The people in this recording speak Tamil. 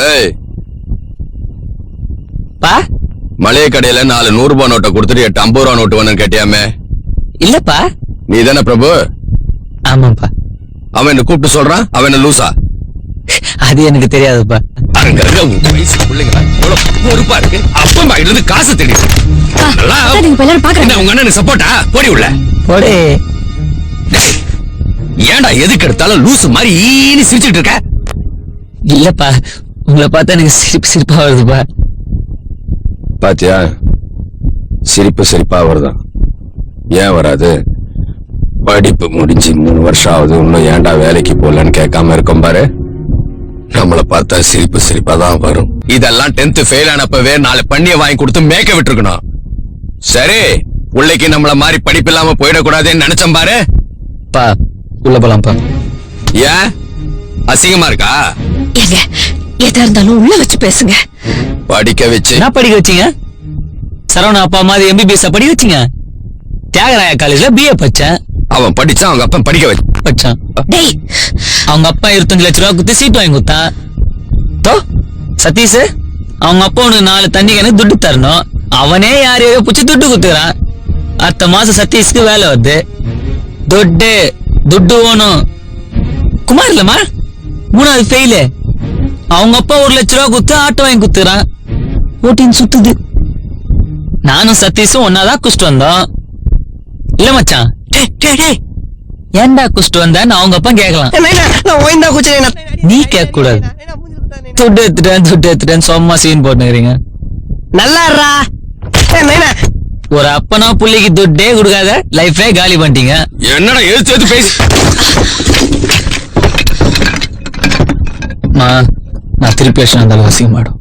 ஏய் பா மளிகை கடையில 4 100 ரூபாய் நோட்டை கொடுத்துட்டு 8 50 ரூபாய் நோட்டு வேணும்னு கேட்டியாமே? இல்லப்பா. நீ தானே பிரபு? ஆமாப்பா. அவன் என்ன கூப்பிட்டு சொல்றான், அவன் என்ன லூசா? அது எனக்கு தெரியாதுப்பா. அங்க வயசு பிள்ளைங்களா எவ்வளவு பொறுப்பா இருக்கு. அப்பா பாக்கிட்டு இருந்து காசு தேடி உங்க அண்ணனுக்கு சப்போர்ட்டா? போடி உள்ள போடே. ஏன்டா எதுக்கு எடுத்தாலும் லூசு மாதிரி ஈனி சிரிச்சுட்டு இருக்க? இல்லப்பா, உங்களை பார்த்தா எனக்கு சிரிப்பா வருதுப்பா. பாத்தியா, சிரிப்பு சிரிப்பா வருதான். ஏன் வராது? படிப்பு முடிஞ்சு 3 வருஷம் ஆகுது, இன்னும் ஏன்டா வேலைக்கு போலன்னு கேட்காம இருக்கும் பாரு. நம்மள பார்த்தா சிரிப்பு சிரிப்பா தான் வரும். இதெல்லாம் 10th ஃபெயில் ஆனப்பவே 4 பண்ணிய வாங்கி கொடுத்து மேய்க்க விட்டுருக்கணும். சரி, பிள்ளைக்கு நம்மள மாதிரி படிப்பு இல்லாம போயிடக்கூடாதுன்னு நினைச்சோம் பாரு. பா உள்ள போலாம்ப்பா. ஏன் அசிங்கமா இருக்கா? ஏங்க எதா இருந்தாலும் உள்ள வச்சு பேசுங்க. படிக்க வச்சு என்ன படிக்க வச்சீங்க? சரவண அப்பா மாதிரி MBBS படிக்க வச்சீங்க. தியாகராய காலேஜ்ல BA படிச்சேன். அவன் படிச்சான், அவங்க அப்பா படிக்க வச்சான். டேய், அவங்க அப்பா 25 லட்சம் ரூபாய் கொடுத்து சீட் வாங்கி கொடுத்தான். தோ சதீஷ், அவங்க அப்பா உனக்கு 4 தண்ணி எனக்கு துட்டு தரணும். அவனே யாரையோ புடிச்சு துட்டு குத்துக்கிறான். அடுத்த மாசம் சதீஷ்க்கு வேலை வருது. துட்டு வேணும். குமார் இல்லம்மா 3வது ஃபெயிலு. அவங்க அப்பா 1 லட்சம் ரூபாய் கொடுத்து ஆட்டோ வாங்கி குத்துக்கிறான். ஓட்டின்னு சுத்துது. நானும் சதீஷும் ஒன்னாதான் குடிச்சிட்டு வந்தோம். இல்ல மச்சான், ஏன்டா குடிச்சிட்டு வந்தேன்னு அவங்க அப்பா கேட்கலாம். நீ கேட்க கூடாது. துட்டு எடுத்துட்டேன் சும்மா சீன் போட்டுக்கிறீங்க. நல்லா ஒரு அப்பனா புள்ளிக்கு துட்டே கொடுக்காத லைஃபே காலி பண்ணிட்டீங்க. என்னடா எழுத்து பேசி. நான் திருப்பி அடிச்சு அந்த அவசியம் மாடும்.